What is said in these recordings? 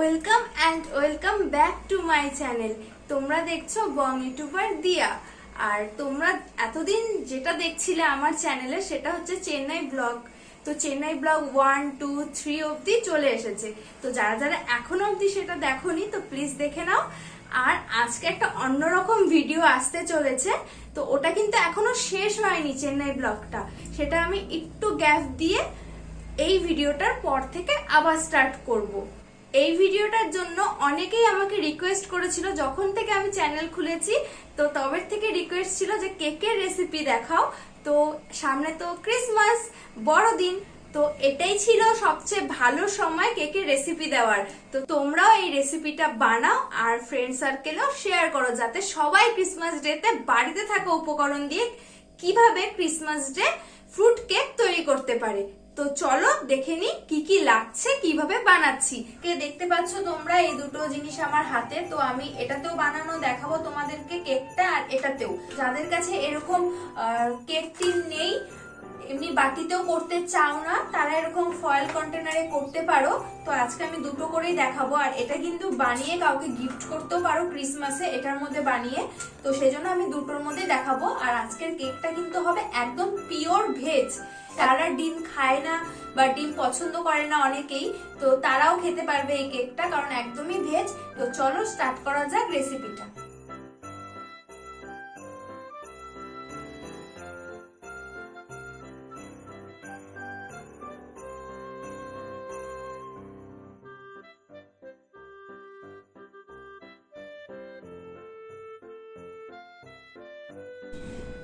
Welcome and welcome back to my channel. তোমরা দেখছো বং YouTuber দিয়া। আর তোমরা এতদিন যেটা দেখছিলে আমার চ্যানেলে সেটা হচ্ছে চেন্নাই ব্লগ। তো চেন্নাই ব্লগ 1, 2, 3 অবধি চলে এসেছে। তো যারা যারা এখনো অবধি সেটা দেখোনি তো প্লিজ দেখে নাও। আর আজকে একটা অন্যরকম ভিডিও আসতে চলেছে, তো ওটা কিন্তু এখনো শেষ হয়নি চেন্নাই ব্লগটা। সেটা আমি একটু গ্যাপ দিয়ে এই ভিডিওটার পর থেকে আবার স্টার্ট করব। এই ভিডিওটার জন্য অনেকেই আমাকে রিকোয়েস্ট করেছিল যখন থেকে আমি চ্যানেল খুলেছি, তো তবে থেকে রিকোয়েস্ট ছিল যে কেকের রেসিপি দেখাও। তো সামনে তো ক্রিসমাস, বড়দিন, তো এটাই ছিল সবচেয়ে ভালো সময় কেকের রেসিপি দেওয়ার। তো তোমরাও এই রেসিপিটা বানাও আর ফ্রেন্ড সার্কেলেও শেয়ার করো, যাতে সবাই ক্রিসমাস ডেতে বাড়িতে থাকা উপকরণ দিয়ে কিভাবে ক্রিসমাস ডে ফ্রুট কেক তৈরি করতে পারে। তো চলো দেখে নি কি কি লাগছে, কিভাবে বানাচ্ছি। কে দেখতে পাচ্ছ তোমরা এই দুটো জিনিস আমার হাতে। তো আমি এটাতেও বানানো দেখাবো তোমাদেরকে, কেকটা, আর এটাতেও। যাদের কাছে এরকম কেক টিন নেই, এমনি বাটিতেও করতে চাও না, তারা এরকম ফয়েল কন্টেনারে করতে পারো। তো আজকে আমি দুটো করেই দেখাবো। আর এটা কিন্তু বানিয়ে কাউকে গিফট করতেও পারো ক্রিসমাসে, এটার মধ্যে বানিয়ে। তো সেজন্য আমি দুটোর মধ্যে দেখাবো। আর আজকের কেকটা কিন্তু হবে একদম পিওর ভেজ। যারা ডিম খায় না বা ডিম পছন্দ করে না অনেকেই, তো তারাও খেতে পারবে এই কেকটা, কারণ একদমই ভেজ। তো চলো স্টার্ট করা যাক রেসিপিটা।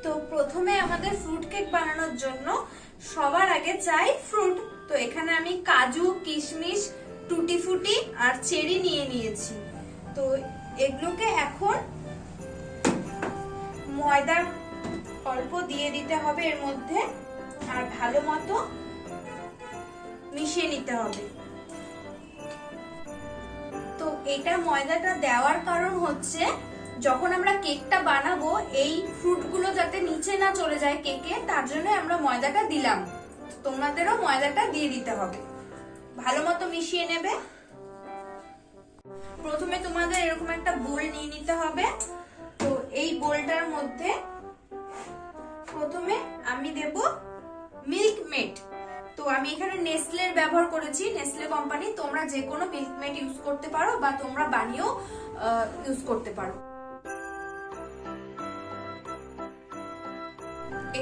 তো প্রথমে আমাদের ফ্রুট কেক বানানোর জন্য সবার আগে চাই ফ্রুট। তো এখানে আমি কাজু, কিশমিশ, টুটি ফুটি আর চেরি নিয়ে নিয়েছি। তো এগুলোকে এখন ময়দা অল্প দিয়ে দিতে হবে এর মধ্যে, আর ভালো মতো মিশিয়ে নিতে হবে। তো এটা ময়দাটা দেওয়ার কারণ হচ্ছে, যখন আমরা কেকটা বানাবো এই ফ্রুটগুলো যাতে নিচে না চলে যায় কেকে, তার জন্য আমরা ময়দাটা দিলাম। তোমাদেরও ময়দাটা দিয়ে দিতে হবে, ভালো মতো মিশিয়ে নেবে। প্রথমে তোমাদের এরকম একটা বোল নিয়ে নিতে হবে। তো এই বোলটার মধ্যে প্রথমে আমি দেব মিল্ক মেড। তো আমি এখানে নেসলের ব্যবহার করেছি, নেসলে কোম্পানি। তোমরা যে কোনো মিল্ক মেড ইউজ করতে পারো বা তোমরা বানিয়েও ইউজ করতে পারো।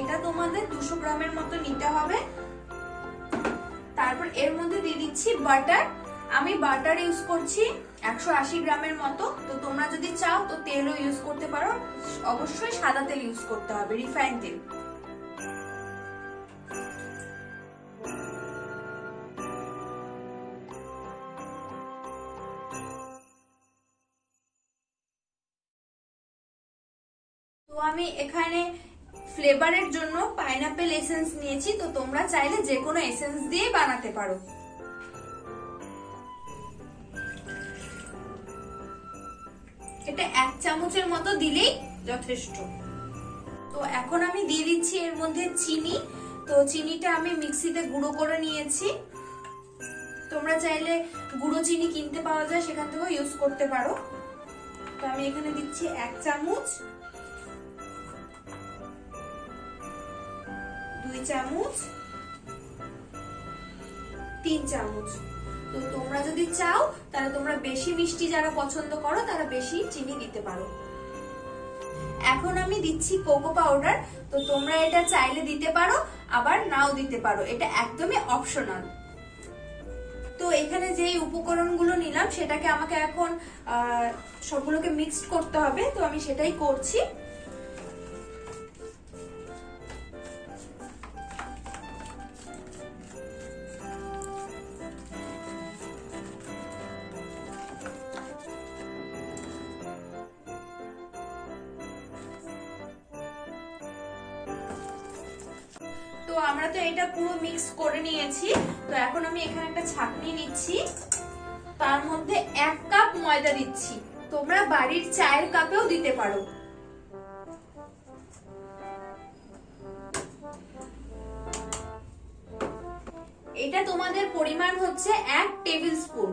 এটা তোমাদের 200 গ্রামের মতো নিতে হবে। তারপর এর মধ্যে দিয়ে দিচ্ছি বাটার। আমি বাটার ইউজ করছি 180 গ্রামের মতো। তো তোমরা যদি চাও তো তেলও ইউজ করতে পারো, অবশ্যই সাদা তেল ইউজ করতে হবে, রিফাইন তেল। তো আমি এখানে ফ্লেভারের জন্য পাইনাপেল এসেন্স নিয়েছি। তো তোমরা চাইলে যে কোনো এসেন্স দিয়ে বানাতে পারো। এটা 1 চামচের মতো দিলেই যথেষ্ট। তো এখন আমি দিয়ে দিচ্ছি এর মধ্যে চিনি। তো চিনিটা আমি মিক্সিতে গুঁড়ো করে নিয়েছি। তোমরা চাইলে গুঁড়ো চিনি কিনতে পাওয়া যায়, সেখান থেকেও ইউজ করতে পারো। তো আমি এখানে দিচ্ছি 1 চামচ, 2 চামচ, 3 চামচ। তো তোমরা যদি চাও তাহলে তোমরা বেশি মিষ্টি যারা পছন্দ করো তারা বেশি চিনি দিতে পারো। এখন আমি দিচ্ছি কোকো পাউডার। তো তোমরা এটা চাইলে দিতে পারো, আবার নাও দিতে পারো, এটা একদমই অপশনাল। তো এখানে যে উপকরণগুলো নিলাম সেটাকে আমাকে এখন সবগুলোকে মিক্সড করতে হবে। তো আমি সেটাই করছি। তো আমরা তো এটা পুরো মিক্স করে নিয়েছি। তো এখন আমি এখানে একটা ছাঁকনি নিচ্ছি, তার মধ্যে 1 কাপ ময়দা দিচ্ছি। তোমরা বাড়ির চায়ের কাপেও দিতে পারো। এটা তোমাদের পরিমাণ হচ্ছে 1 টেবিল স্পুন।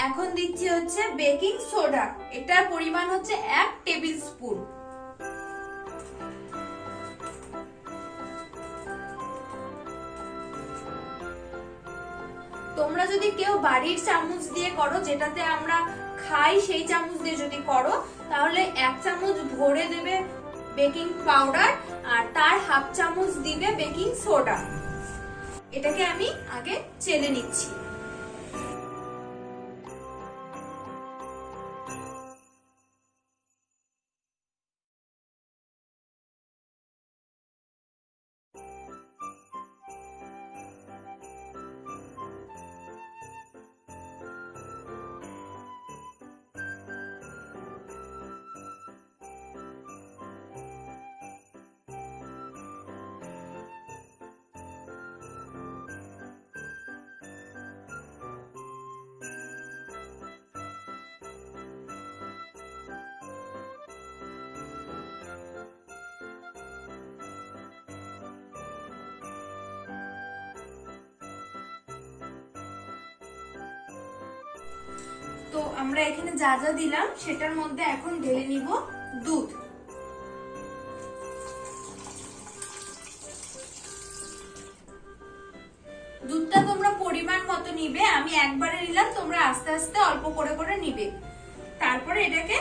এখন দিচ্ছি হচ্ছে বেকিং সোডা, এটার পরিমাণ হচ্ছে 1 টেবিল স্পুন। তোমরা যদি কেউ বাড়ির চামচ দিয়ে করো, যেটাতে আমরা খাই সেই চামচ দিয়ে যদি করো, তাহলে 1 চামচ ভরে দেবে বেকিং পাউডার আর তার হাফ চামচ দিবে বেকিং সোডা। এটাকে আমি আগে চেলে নিচ্ছি। তো আমরা এখানে যা যা দিলাম সেটার মধ্যে এখন ঢেলে নিব দুধ। দুধটা তোমরা পরিমাণ মতো নিবে, আমি একবারে নিলাম, তোমরা আস্তে আস্তে অল্প করে করে নিবে। তারপরে এটাকে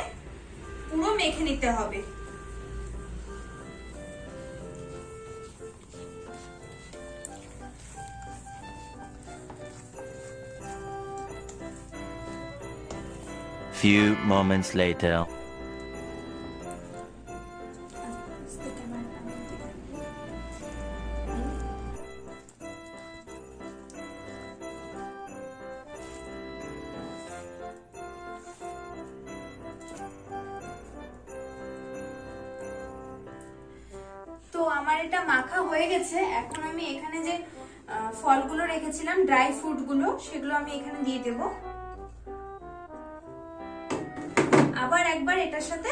পুরো মেখে নিতে হবে। Few moments later. তো আমার এটা মাখা হয়ে গেছে। এখন আমি এখানে যে ফলগুলো রেখেছিলাম, ড্রাই ফ্রুট গুলো, সেগুলো আমি এখানে দিয়ে দেব। আবার একবার এটার সাথে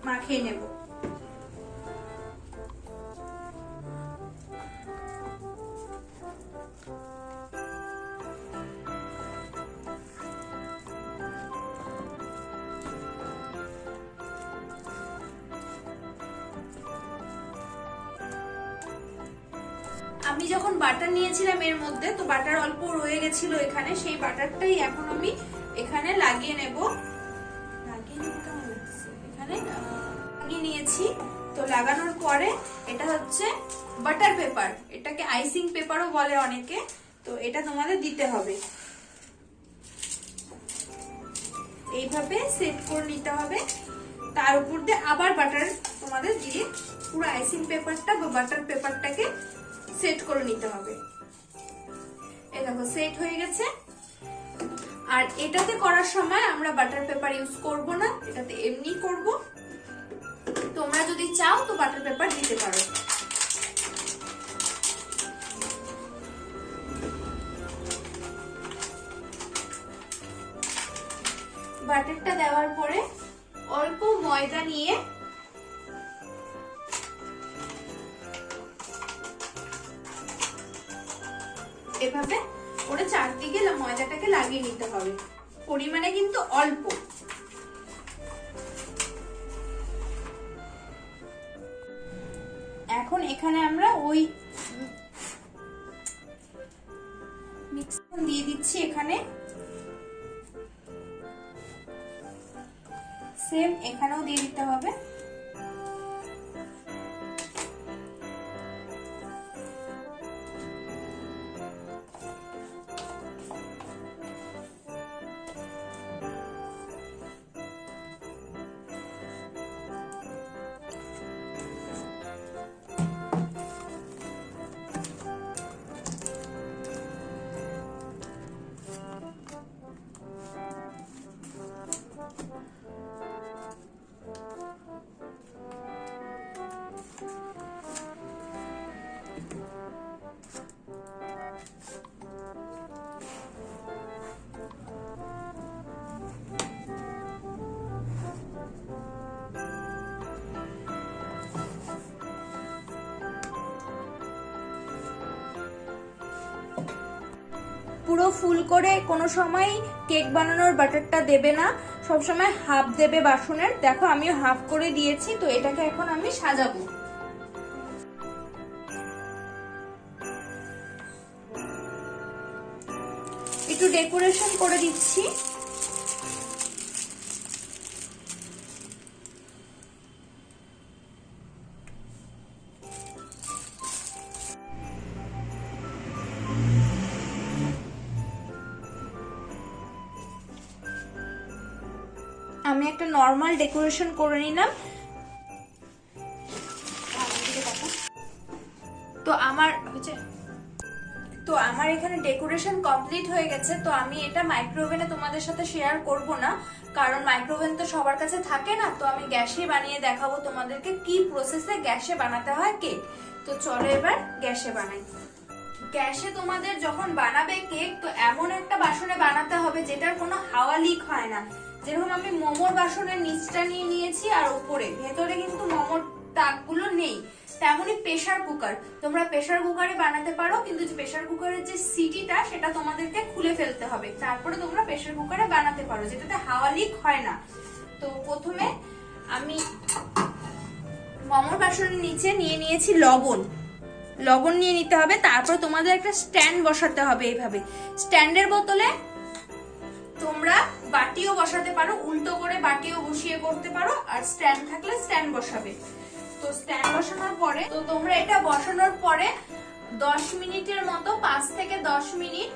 মাখিয়ে নেব। আমি যখন বাটার নিয়েছিলাম এর মধ্যে, তো বাটার অল্প রয়ে গেছিল এখানে, সেই বাটারটাই এখন আমি এখানে লাগিয়ে নেব। এখানে লাগিয়ে নিয়েছি। তো লাগানোর পরে এটা হচ্ছে বাটার পেপার, এটাকে আইসিং পেপারও বলে অনেকে। তো এটা তোমাদের দিতে হবে, এইভাবে সেট করে নিতে হবে। তার উপর দিয়ে আবার বাটার তোমাদের দিয়ে পুরো আইসিং পেপারটা বা বাটার পেপারটাকে সেট করে নিতে হবে। এই দেখো সেট হয়ে গেছে। আর এটাতে করার সময় আমরা বাটার পেপার ইউজ করব না, এটাতে এমনি করব। তোমরা যদি চাও তো বাটার পেপার দিতে পারো। বাটারটা দেওয়ার পরে অল্প ময়দা নিয়ে এভাবে করে চারদিকে ময়দাটাকে লাগিয়ে নিতে হবে। পরিমাণে কিন্তু অল্প। এখন এখানে আমরা ওই মিক্সচার দিয়ে দিচ্ছি। এখানে সেম এখানেও দিয়ে দিতে হবে। পুরো ফুল করে কোনো সময় কেক বানানোর বাটারটা দেবে না, সবসময় হাফ দেবে বাসনের। দেখো আমিও হাফ করে দিয়েছি। তো এটাকে এখন আমি সাজাবো। একটু ডেকোরেশন করে দিচ্ছি। আমি একটা নর্মাল ডেকোরেশন করে নিলাম। তো আমার এখানে ডেকোরেশন কমপ্লিট হয়ে গেছে। তো আমি এটা মাইক্রোওভেনে তোমাদের সাথে শেয়ার করব না, কারণ মাইক্রোওভেন তো সবার কাছে থাকে না। তো আমি গ্যাসে বানিয়ে দেখাবো তোমাদেরকে কি প্রসেসে গ্যাসে বানাতে হয় কেক। তো চলো এবার গ্যাসে বানাই। গ্যাসে তোমাদের যখন বানাবে কেক, তো এমন একটা বাসনে বানাতে হবে যেটার কোনো হাওয়া লিক হয় না। যেরকম আমি মোমোর বাসনের নিচটা নিয়ে নিয়েছি আর উপরে, ভেতরে কিন্তু মোমোর দাগগুলো নেই, তেমনই প্রেসার কুকার। তোমরা প্রেসার কুকারে বানাতে পারো, কিন্তু প্রেসার কুকারের যে সিটিটা সেটা তোমাদেরকে খুলে ফেলতে হবে, তারপরে তোমরা প্রেসার কুকারে বানাতে পারো যেটাতে হাওয়া লিক হয় না। তো প্রথমে আমি মোমোর বাসনের নিচে নিয়ে নিয়েছি লবণ নিয়ে নিতে হবে। তারপর তোমাদের একটা স্ট্যান্ড বসাতে হবে। এইভাবে স্ট্যান্ডের বোতলে তোমরা বাটিও বসাতে পারো, উল্টো করে বাটিও বসিয়ে করতে পারো, আর স্ট্যান্ড থাকলে স্ট্যান্ড বসাবে। তো স্ট্যান্ড বসানোর পরে তো তোমরা এটা বসানোর পরে 10 মিনিটের মতো, 5 থেকে 10 মিনিট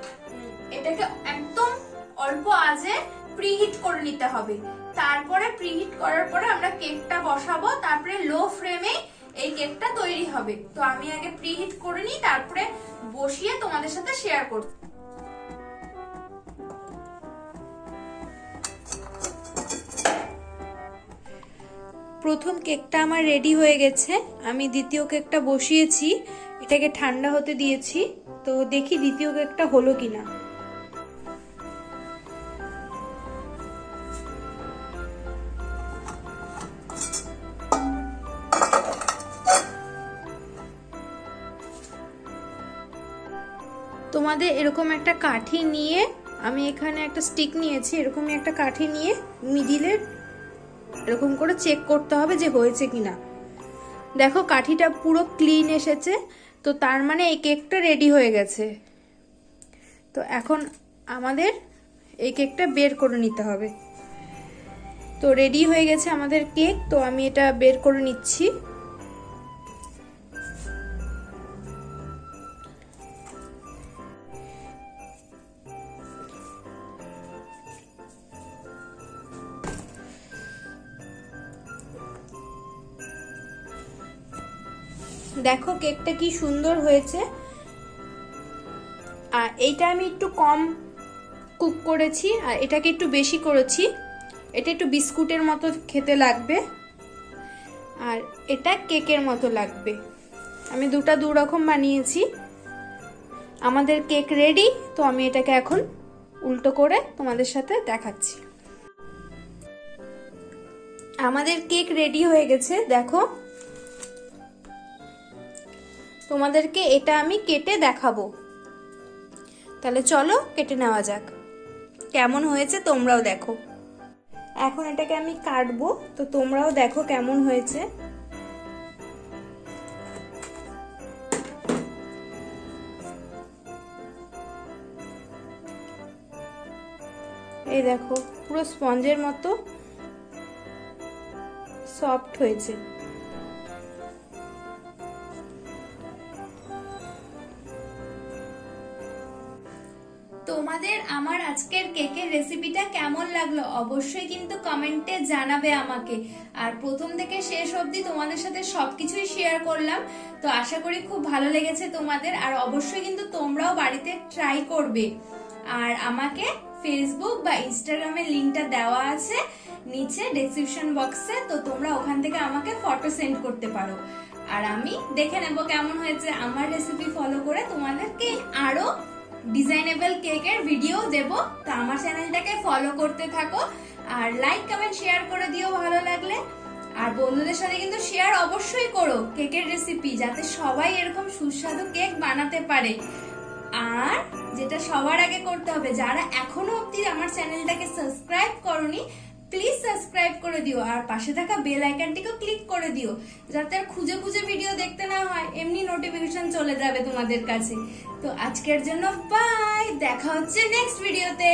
এটাকে একদম অল্প আঁচে প্রিহিট করে নিতে হবে। তারপরে প্রিহিট করার পরে আমরা কেকটা বসাবো, তারপরে লো ফ্লেমে এই কেকটা তৈরি হবে। তো আমি আগে প্রিহিট করে নিই, তারপরে বসিয়ে তোমাদের সাথে শেয়ার করব। প্রথম কেকটা আমার রেডি হয়ে গেছে। আমি দ্বিতীয় কেকটা বসিয়েছি, এটাকে ঠান্ডা হতে দিয়েছি। তো দেখি দ্বিতীয় কেকটা হলো কিনা। তোমাদের এরকম একটা কাঠি নিয়ে, আমি এখানে একটা স্টিক নিয়েছি, এরকমই একটা কাঠি নিয়ে মিডিলে এরকম করে চেক করতে হবে যে হয়েছে কিনা। দেখো কাঠিটা পুরো ক্লিন এসেছে, তো তার মানে এই কেকটা রেডি হয়ে গেছে। তো এখন আমাদের এই কেকটা বের করে নিতে হবে। তো রেডি হয়ে গেছে আমাদের কেক। তো আমি এটা বের করে নিচ্ছি। দেখো কেকটা কি সুন্দর হয়েছে। আর এইটা আমি একটু কম কুক করেছি, আর এটাকে একটু বেশি করেছি। এটা একটু বিস্কুটের মতো খেতে লাগবে, আর এটা কেকের মতো লাগবে। আমি দুটো দু রকম বানিয়েছি। আমাদের কেক রেডি। তো আমি এটাকে এখন উল্টো করে তোমাদের সাথে দেখাচ্ছি। আমাদের কেক রেডি হয়ে গেছে। দেখো তোমাদেরকে এটা আমি কেটে দেখাবো। তাহলে চলো কেটে নেওয়া যাক, কেমন হয়েছে তোমরাও দেখো। এখন এটাকে আমি কাটবো, তো তোমরাও দেখো কেমন হয়েছে। এই দেখো পুরো স্পঞ্জের মতো সফট হয়েছে। তোমাদের আমার আজকের কেকের রেসিপিটা কেমন লাগলো অবশ্যই কিন্তু কমেন্টে জানাবে আমাকে। আর প্রথম থেকে শেষ অবধি তোমাদের সাথে সবকিছুই শেয়ার করলাম। তো আশা করি খুব ভালো লেগেছে তোমাদের। আর অবশ্যই কিন্তু তোমরাও বাড়িতে ট্রাই করবে। আর আমাকে ফেসবুক বা ইনস্টাগ্রামের লিংকটা দেওয়া আছে নিচে ডেসক্রিপশন বক্সে। তো তোমরা ওখান থেকে আমাকে ফটো সেন্ড করতে পারো, আর আমি দেখে নেব কেমন হয়েছে। আমার রেসিপি ফলো করে তোমাদেরকে আরো ডিজাইনেবল কেকের ভিডিও দেব। তো আমার চ্যানেলটাকে ফলো করতে থাকো, আর লাইক কমেন্ট শেয়ার করে দিও ভালো লাগলে। আর বন্ধুদের সাথে কিন্তু শেয়ার অবশ্যই করো কেকের রেসিপি, যাতে সবাই এরকম সুস্বাদু কেক বানাতে পারে। আর যেটা সবার আগে করতে হবে, যারা এখনো অবধি আমার চ্যানেলটাকে সাবস্ক্রাইব করনি, প্লিজ সাবস্ক্রাইব করে দিও আর পাশে থাকা বেল আইকনটিকেও ক্লিক করে দিও, যাতে আর খুঁজে খুঁজে ভিডিও দেখতে না হয়, এমনি নোটিফিকেশন চলে যাবে তোমাদের কাছে। তো আজকের জন্য বাই, দেখা হচ্ছে নেক্সট ভিডিওতে।